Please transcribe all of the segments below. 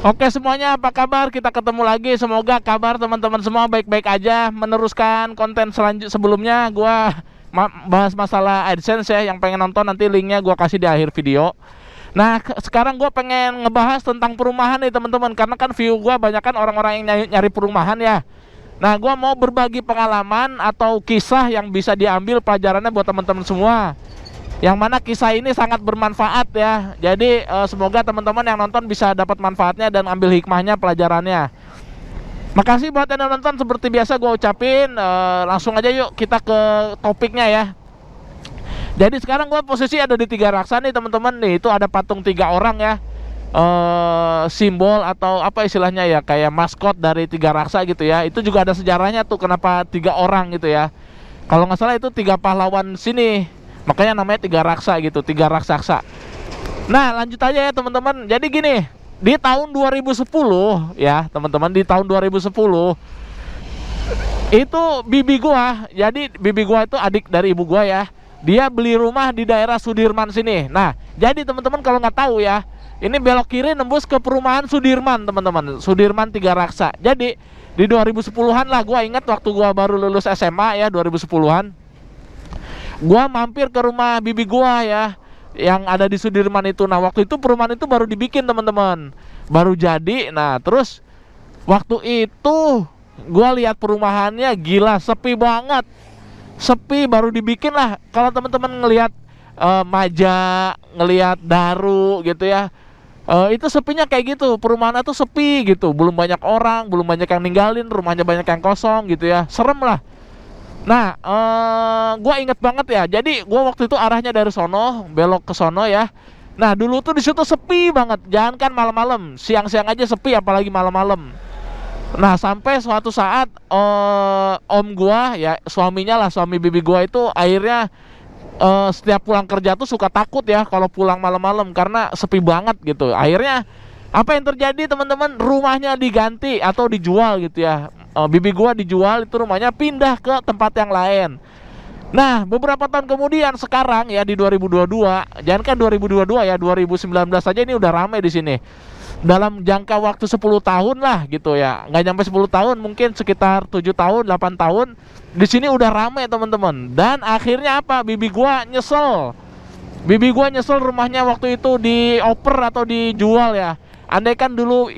Oke semuanya, apa kabar? Kita ketemu lagi. Semoga kabar teman-teman semua baik-baik aja. Meneruskan konten sebelumnya, gua bahas masalah AdSense ya. Yang pengen nonton nanti linknya gua kasih di akhir video. Nah sekarang gua pengen ngebahas tentang perumahan nih teman-teman, karena kan view gua banyak kan orang-orang yang nyari perumahan ya. Nah gua mau berbagi pengalaman atau kisah yang bisa diambil pelajarannya buat teman-teman semua, yang mana kisah ini sangat bermanfaat ya. Jadi semoga teman-teman yang nonton bisa dapat manfaatnya dan ambil hikmahnya, pelajarannya. Makasih buat yang nonton. Seperti biasa gue ucapin, langsung aja yuk kita ke topiknya ya. Jadi sekarang gue posisi ada di Tiga Raksa nih teman-teman. Nih itu ada patung 3 orang ya, simbol atau apa istilahnya ya, kayak maskot dari Tiga Raksa gitu ya. Itu juga ada sejarahnya tuh, kenapa 3 orang gitu ya. Kalau nggak salah itu 3 pahlawan sini, makanya namanya Tiga Raksa gitu, 3 raksasa. Nah lanjut aja ya teman-teman. Jadi gini, di tahun 2010 ya teman-teman, di tahun 2010 itu bibi gua, jadi bibi gua itu adik dari ibu gua ya, dia beli rumah di daerah Sudirman sini. Nah jadi teman-teman kalau nggak tahu ya, ini belok kiri nembus ke perumahan Sudirman teman-teman, Sudirman Tiga Raksa. Jadi di 2010-an lah, gua ingat waktu gua baru lulus SMA ya, 2010-an gua mampir ke rumah bibi gua ya, yang ada di Sudirman itu. Nah waktu itu perumahan itu baru dibikin teman-teman, baru jadi. Nah terus waktu itu gua lihat perumahannya, gila sepi banget, sepi, baru dibikin lah. Kalau teman-teman ngelihat Maja, ngelihat Daru gitu ya, itu sepinya kayak gitu, perumahannya tuh sepi gitu, belum banyak orang, belum banyak yang ninggalin, rumahnya banyak yang kosong gitu ya, serem lah. Nah, gue inget banget ya. Jadi gue waktu itu arahnya dari sono, belok ke sono ya. Nah, dulu tuh di situ sepi banget. Jangan kan malam-malam, siang-siang aja sepi, apalagi malam-malam. Nah, sampai suatu saat om gue ya, suaminya lah, suami bibi gue itu akhirnya setiap pulang kerja tuh suka takut ya kalau pulang malam-malam karena sepi banget gitu. Akhirnya apa yang terjadi teman-teman? Rumahnya diganti atau dijual gitu ya. Bibi gua dijual itu rumahnya, pindah ke tempat yang lain. Nah beberapa tahun kemudian, sekarang ya di 2022, jangan kan 2022 ya, 2019 aja ini udah ramai di sini. Dalam jangka waktu 10 tahun lah gitu ya, nggak nyampe 10 tahun, mungkin sekitar 7 tahun 8 tahun di sini udah ramai teman-teman. Dan akhirnya apa? Bibi gua nyesel. Bibi gua nyesel rumahnya waktu itu dioper atau dijual ya. Andai kan dulu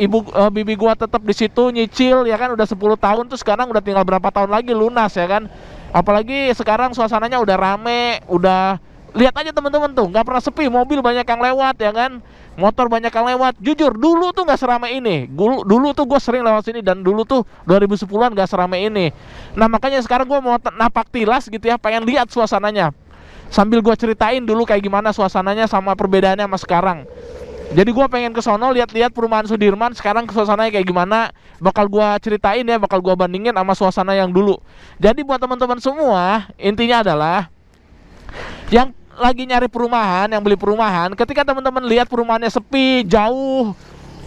bibi gua tetap di situ nyicil ya kan, udah 10 tahun tuh, sekarang udah tinggal berapa tahun lagi lunas ya kan. Apalagi sekarang suasananya udah rame, udah lihat aja teman-teman tuh, nggak pernah sepi, mobil banyak yang lewat ya kan, motor banyak yang lewat. Jujur dulu tuh nggak seramai ini. Dulu tuh gue sering lewat sini, dan dulu tuh 2010-an nggak seramai ini. Nah makanya sekarang gue mau napak tilas gitu ya, pengen lihat suasananya, sambil gue ceritain dulu kayak gimana suasananya sama perbedaannya sama sekarang. Jadi gue pengen ke sono lihat-lihat perumahan Sudirman sekarang suasananya kayak gimana. Bakal gue ceritain ya, bakal gue bandingin sama suasana yang dulu. Jadi buat teman-teman semua, intinya adalah yang lagi nyari perumahan, yang beli perumahan, ketika teman-teman lihat perumahannya sepi, jauh,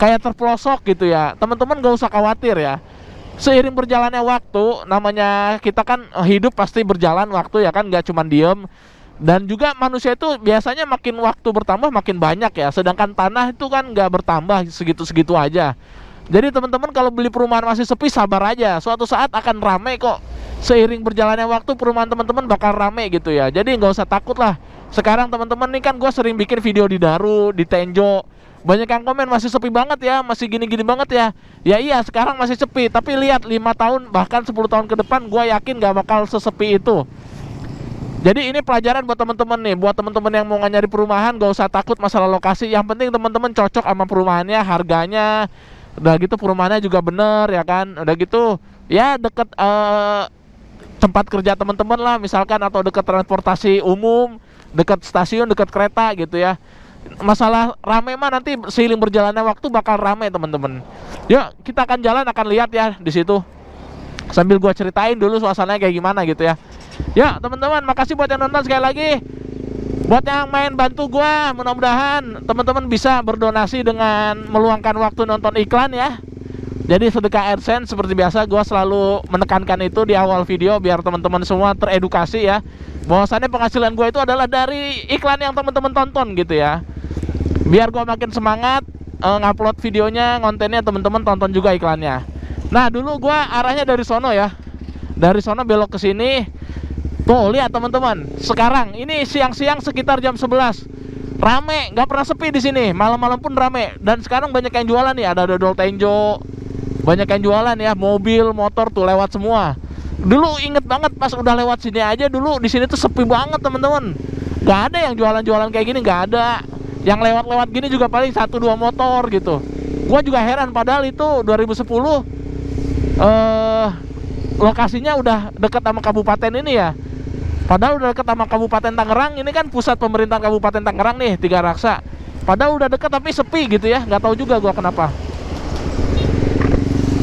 kayak terpelosok gitu ya, teman-teman gak usah khawatir ya. Seiring berjalannya waktu, namanya kita kan hidup pasti berjalan waktu ya kan, gak cuma diem. Dan juga manusia itu biasanya makin waktu bertambah makin banyak ya, sedangkan tanah itu kan nggak bertambah segitu-segitu aja. Jadi teman-teman kalau beli perumahan masih sepi, sabar aja, suatu saat akan rame kok. Seiring berjalannya waktu perumahan teman-teman bakal rame gitu ya. Jadi nggak usah takut lah. Sekarang teman-teman nih kan, gue sering bikin video di Daru, di Tenjo, banyak yang komen masih sepi banget ya, masih gini-gini banget ya. Ya iya sekarang masih sepi, tapi lihat 5 tahun bahkan 10 tahun ke depan, gue yakin nggak bakal sesepi itu. Jadi ini pelajaran buat teman-teman nih, buat teman-teman yang mau nyari perumahan, gak usah takut masalah lokasi. Yang penting teman-teman cocok sama perumahannya, harganya, udah gitu perumahannya juga bener ya kan, udah gitu ya deket tempat kerja teman-teman lah misalkan, atau deket transportasi umum, deket stasiun, deket kereta gitu ya. Masalah rame mah nanti seiring berjalannya waktu bakal rame teman-teman. Yuk kita akan jalan, akan lihat ya di situ, sambil gua ceritain dulu suasananya kayak gimana gitu ya. Ya teman-teman, makasih buat yang nonton sekali lagi. Buat yang main bantu gua, mudah-mudahan teman-teman bisa berdonasi dengan meluangkan waktu nonton iklan ya. Jadi sedekah AdSense seperti biasa, gua selalu menekankan itu di awal video biar teman-teman semua teredukasi ya, bahwasannya penghasilan gua itu adalah dari iklan yang teman-teman tonton gitu ya. Biar gua makin semangat, ngupload videonya, kontennya, teman-teman tonton juga iklannya. Nah, dulu gua arahnya dari sono ya. Dari sono belok ke sini. Tuh, lihat teman-teman. Sekarang ini siang-siang sekitar jam 11. Rame, nggak pernah sepi di sini. Malam-malam pun rame. Dan sekarang banyak yang jualan nih, ada dodol tenjo. Banyak yang jualan ya, mobil, motor tuh lewat semua. Dulu inget banget pas udah lewat sini aja, dulu di sini tuh sepi banget teman-teman. Gak ada yang jualan-jualan kayak gini, gak ada. Yang lewat-lewat gini juga paling 1-2 motor gitu. Gua juga heran, padahal itu 2010 lokasinya udah deket sama kabupaten ini ya. Padahal udah deket sama Kabupaten Tangerang. Ini kan pusat pemerintahan Kabupaten Tangerang nih, Tiga Raksa. Padahal udah deket tapi sepi gitu ya. Gak tahu juga gua kenapa.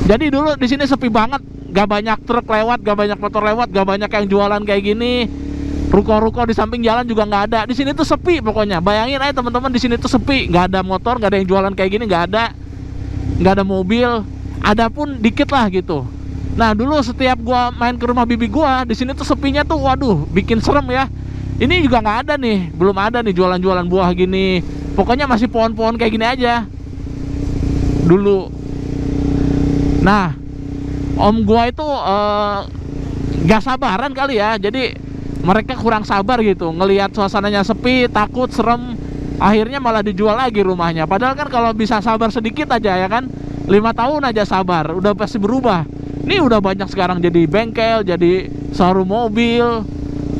Jadi dulu di sini sepi banget. Gak banyak truk lewat, gak banyak motor lewat, gak banyak yang jualan kayak gini. Ruko-ruko di samping jalan juga nggak ada. Di sini tuh sepi pokoknya. Bayangin aja teman-teman, di sini tuh sepi. Nggak ada motor, nggak ada yang jualan kayak gini, nggak ada. Nggak ada mobil. Ada pun dikit lah gitu. Nah, dulu setiap gua main ke rumah bibi gua, di sini tuh sepinya tuh, waduh, bikin serem ya. Ini juga nggak ada nih, belum ada nih jualan-jualan buah gini. Pokoknya masih pohon-pohon kayak gini aja. Dulu. Nah, om gua itu gak sabaran kali ya. Jadi mereka kurang sabar gitu, ngelihat suasananya sepi, takut, serem. Akhirnya malah dijual lagi rumahnya. Padahal kan kalau bisa sabar sedikit aja ya kan, 5 tahun aja sabar, udah pasti berubah. Ini udah banyak sekarang jadi bengkel, jadi showroom mobil.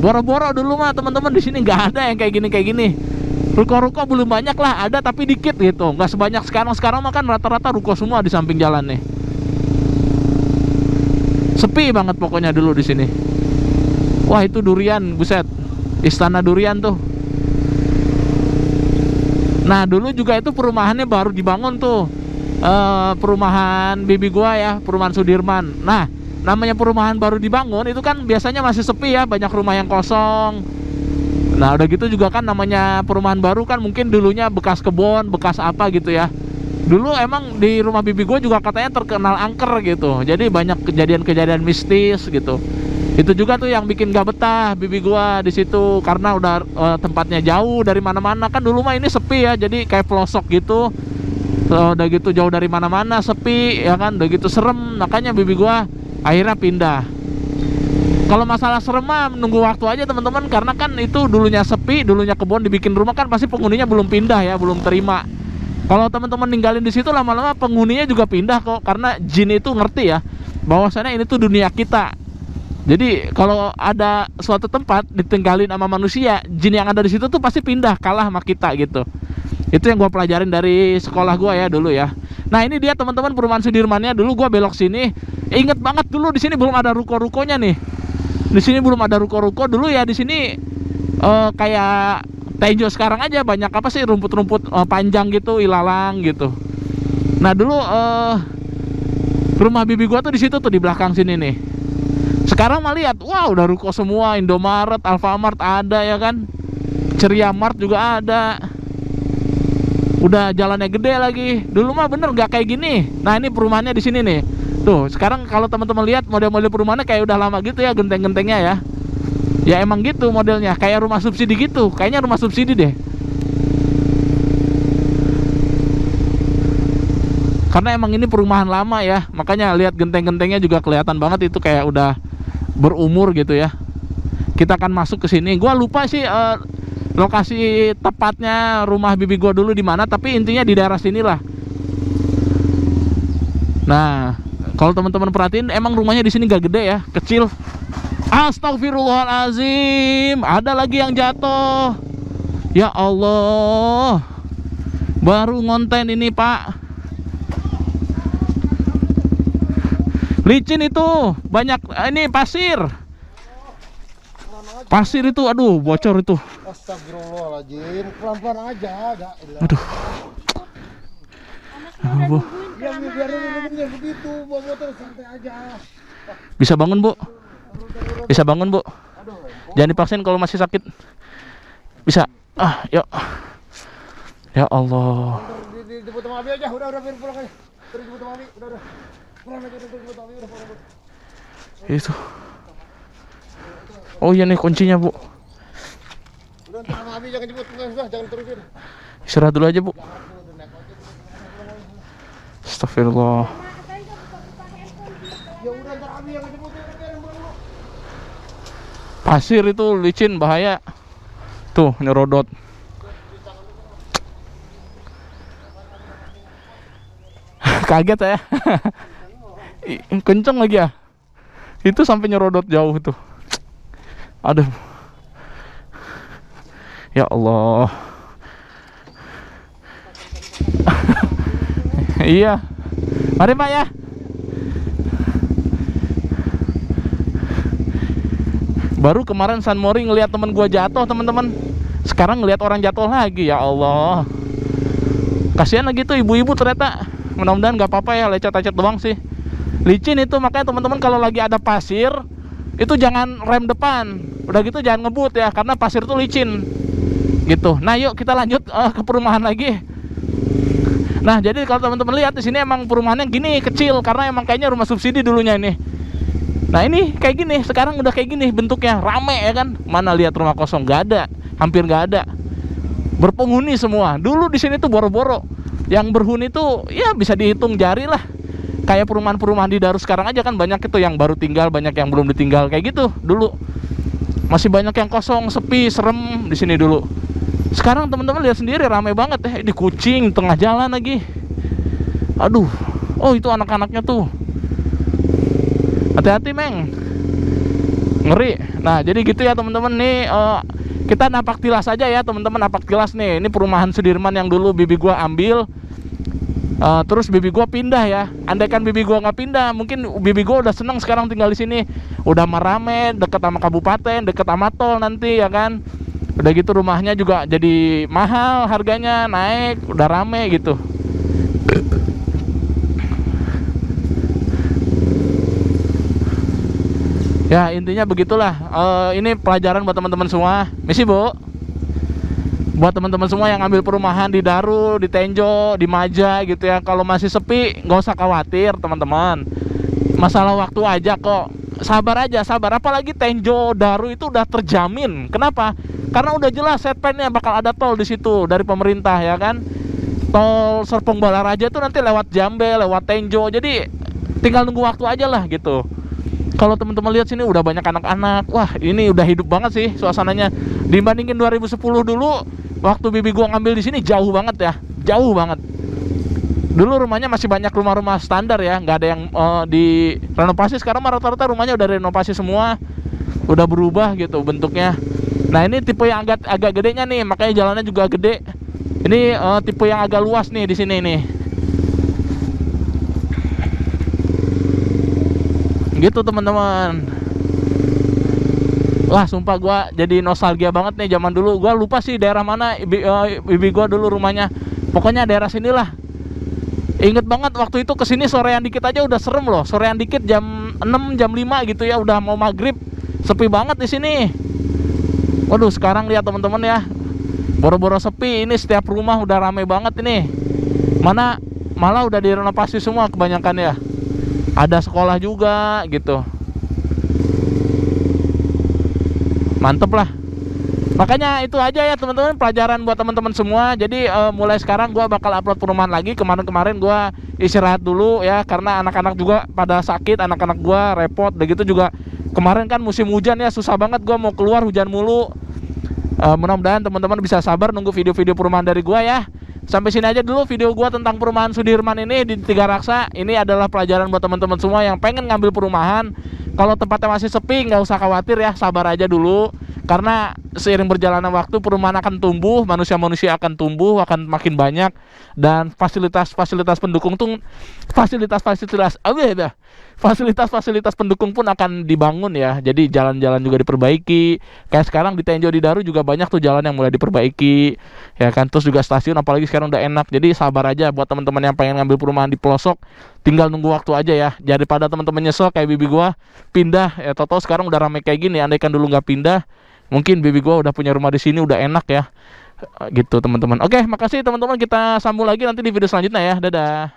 Boro-boro dulu mah teman-teman di sini nggak ada yang kayak gini. Ruko-ruko belum banyak lah, ada tapi dikit gitu, nggak sebanyak sekarang. Sekarang mah kan rata-rata ruko semua di samping jalan nih. Sepi banget pokoknya dulu di sini. Wah, itu durian, buset. Istana durian tuh. Nah, dulu juga itu perumahannya baru dibangun tuh. Perumahan bibi gua ya, perumahan Sudirman. Nah, namanya perumahan baru dibangun itu kan biasanya masih sepi ya, banyak rumah yang kosong. Nah, udah gitu juga kan namanya perumahan baru kan mungkin dulunya bekas kebun, bekas apa gitu ya. Dulu emang di rumah bibi gua juga katanya terkenal angker gitu. Jadi banyak kejadian-kejadian mistis gitu. Itu juga tuh yang bikin gak betah bibi gua di situ, karena udah tempatnya jauh dari mana-mana. Kan dulu mah ini sepi ya, jadi kayak pelosok gitu. Udah gitu jauh dari mana-mana, sepi ya kan, udah gitu serem. Makanya bibi gua akhirnya pindah. Kalau masalah serem mah nunggu waktu aja teman-teman, karena kan itu dulunya sepi, dulunya kebun dibikin rumah, kan pasti penghuninya belum pindah ya, belum terima. Kalau teman-teman ninggalin di situ, lama-lama penghuninya juga pindah kok, karena jin itu ngerti ya bahwasanya ini tuh dunia kita. Jadi kalau ada suatu tempat ditinggalin sama manusia, jin yang ada di situ tuh pasti pindah, kalah sama kita gitu. Itu yang gue pelajarin dari sekolah gue ya dulu ya. Nah, ini dia teman-teman perumahan Sudirmannya. Dulu gue belok sini, inget banget dulu di sini belum ada ruko-rukonya nih. Di sini belum ada ruko-ruko dulu ya. Di sini kayak Tenjo sekarang aja, banyak apa sih, rumput-rumput panjang gitu, ilalang gitu. Nah, dulu rumah bibi gue tuh di situ tuh, di belakang sini nih. Sekarang mah lihat, wah udah ruko semua, Indomaret, Alfamart ada ya kan, Ceria Mart juga ada. Udah jalannya gede lagi. Dulu mah bener nggak kayak gini. Nah, ini perumahannya di sini nih. Tuh, sekarang kalau teman-teman lihat model-model perumahannya kayak udah lama gitu ya, genteng-gentengnya ya. Ya emang gitu modelnya, kayak rumah subsidi gitu. Kayaknya rumah subsidi deh. Karena emang ini perumahan lama ya, makanya lihat genteng-gentengnya juga kelihatan banget itu kayak udah berumur gitu ya. Kita akan masuk ke sini. Gua lupa sih lokasi tepatnya rumah bibi gua dulu di mana, tapi intinya di daerah sinilah. Nah, kalau teman-teman perhatiin, emang rumahnya di sini gak gede ya, kecil. Astagfirullahalazim, ada lagi yang jatuh. Ya Allah, baru ngonten ini Pak. Licin itu, banyak ini pasir. Pasir itu, aduh, bocor itu. Astagfirullahaladzim, pelan-pelan aja. Aduh. Bu. Biar begitu, bawa motor santai aja. Bisa bangun, Bu? Bisa bangun, Bu? Jangan dipaksain kalau masih sakit. Bisa. Yuk. Ya Allah. Dijemput sama Abi aja, udah biar pulang aja. Dijemput sama Abi, udah. Pulang aja, dijemput sama Abi, udah pulang. Itu. Oh iya nih kuncinya, Bu. Udah, sama Abi jangan jemput, jangan terusin. Istirahat dulu aja, Bu. Astagfirullah. Ya udah ntar Abi yang ngejemput ya, biarin pulang dulu. Pasir itu licin, bahaya. Tuh, nyerodot. Kaget saya. Kenceng lagi ya. Itu sampai nyerodot jauh tuh. Aduh. Ya Allah. Iya. Mari Pak ya. Baru kemarin San Mori ngelihat temen gua jatuh, teman-teman. Sekarang ngelihat orang jatuh lagi, ya Allah. Kasihan lagi tuh ibu-ibu ternyata. Mudah-mudahan nggak apa-apa ya, lecet-lecet doang sih. Licin itu, makanya teman-teman kalau lagi ada pasir itu jangan rem depan. Udah gitu jangan ngebut ya, karena pasir itu licin. Gitu. Nah, yuk kita lanjut ke perumahan lagi. Nah, jadi kalau teman-teman lihat di sini emang perumahannya gini, kecil karena emang kayaknya rumah subsidi dulunya ini. Nah, ini kayak gini, sekarang udah kayak gini bentuknya, rame ya kan? Mana lihat rumah kosong, nggak ada, hampir nggak ada. Berpenghuni semua. Dulu di sini tuh boro-boro. Yang berhuni tuh ya bisa dihitung jari lah. Kayak perumahan-perumahan di Daru sekarang aja kan banyak itu yang baru tinggal, banyak yang belum ditinggal kayak gitu dulu. Masih banyak yang kosong, sepi, serem di sini dulu. Sekarang teman-teman lihat sendiri ramai banget ya, di kucing tengah jalan lagi. Aduh. Oh, itu anak-anaknya tuh. Hati-hati, Meng. Ngeri. Nah, jadi gitu ya teman-teman nih, kita napak tilas aja ya teman-teman, napak tilas nih. Ini perumahan Sudirman yang dulu bibi gua ambil. Terus bibi gua pindah ya. Andaikan bibi gua nggak pindah, mungkin bibi gua udah seneng sekarang tinggal di sini. Udah merame, deket sama kabupaten, deket sama tol nanti ya kan. Udah gitu rumahnya juga jadi mahal harganya, naik, udah rame gitu. Ya intinya begitulah. Ini pelajaran buat teman-teman semua. Misi Bu. Buat teman-teman semua yang ambil perumahan di Daru, di Tenjo, di Maja gitu ya. Kalau masih sepi, nggak usah khawatir teman-teman. Masalah waktu aja kok. Sabar aja, sabar. Apalagi Tenjo, Daru itu udah terjamin. Kenapa? Karena udah jelas setpennya bakal ada tol di situ dari pemerintah ya kan. Tol Serpong Balaraja itu nanti lewat Jambe, lewat Tenjo. Jadi tinggal nunggu waktu aja lah gitu. Kalau teman-teman lihat sini udah banyak anak-anak. Wah, ini udah hidup banget sih suasananya. Dibandingin 2010 dulu, waktu bibi gua ngambil di sini jauh banget ya. Jauh banget. Dulu rumahnya masih banyak rumah-rumah standar ya, nggak ada yang direnovasi. Sekarang rata-rata rumahnya udah renovasi semua. Udah berubah gitu bentuknya. Nah, ini tipe yang agak gedenya nih, makanya jalannya juga gede. Ini tipe yang agak luas nih di sini nih. Gitu teman-teman. Wah, sumpah gua jadi nostalgia banget nih zaman dulu. Gua lupa sih daerah mana bibi gua dulu rumahnya. Pokoknya daerah sinilah. Ingat banget waktu itu kesini sorean dikit aja udah serem loh. Sorean dikit jam 6, jam 5 gitu ya, udah mau maghrib. Sepi banget di sini. Waduh, sekarang lihat teman-teman ya. Boro-boro sepi, ini setiap rumah udah rame banget ini. Mana malah udah direnovasi semua kebanyakan ya. Ada sekolah juga gitu. Mantep lah. Makanya itu aja ya teman-teman, pelajaran buat teman-teman semua. Jadi mulai sekarang gua bakal upload perumahan lagi. Kemarin-kemarin gua istirahat dulu ya, karena anak-anak juga pada sakit, anak-anak gua repot. Begitu juga kemarin kan musim hujan ya, susah banget gua mau keluar, hujan mulu. Mudah-mudahan teman-teman bisa sabar nunggu video-video perumahan dari gua ya. Sampai sini aja dulu video gua tentang perumahan Sudirman ini di Tiga Raksa. Ini adalah pelajaran buat teman-teman semua yang pengen ngambil perumahan. Kalau tempatnya masih sepi, nggak usah khawatir ya, sabar aja dulu. Karena seiring berjalannya waktu perumahan akan tumbuh, manusia-manusia akan tumbuh, akan makin banyak, dan fasilitas-fasilitas pendukung tuh fasilitas pendukung pun akan dibangun ya. Jadi jalan-jalan juga diperbaiki. Kayak sekarang di Tenjo di Daru juga banyak tuh jalan yang mulai diperbaiki, ya kan. Terus juga stasiun apalagi sekarang udah enak. Jadi sabar aja buat teman-teman yang pengen ngambil perumahan di pelosok, tinggal nunggu waktu aja ya. Daripada teman-teman nyesel kayak bibi gua pindah ya, toto sekarang udah ramai kayak gini. Andaikan dulu nggak pindah, mungkin bibi gua udah punya rumah di sini, udah enak ya. Gitu teman-teman. Oke, makasih teman-teman. Kita sambung lagi nanti di video selanjutnya ya. Dadah.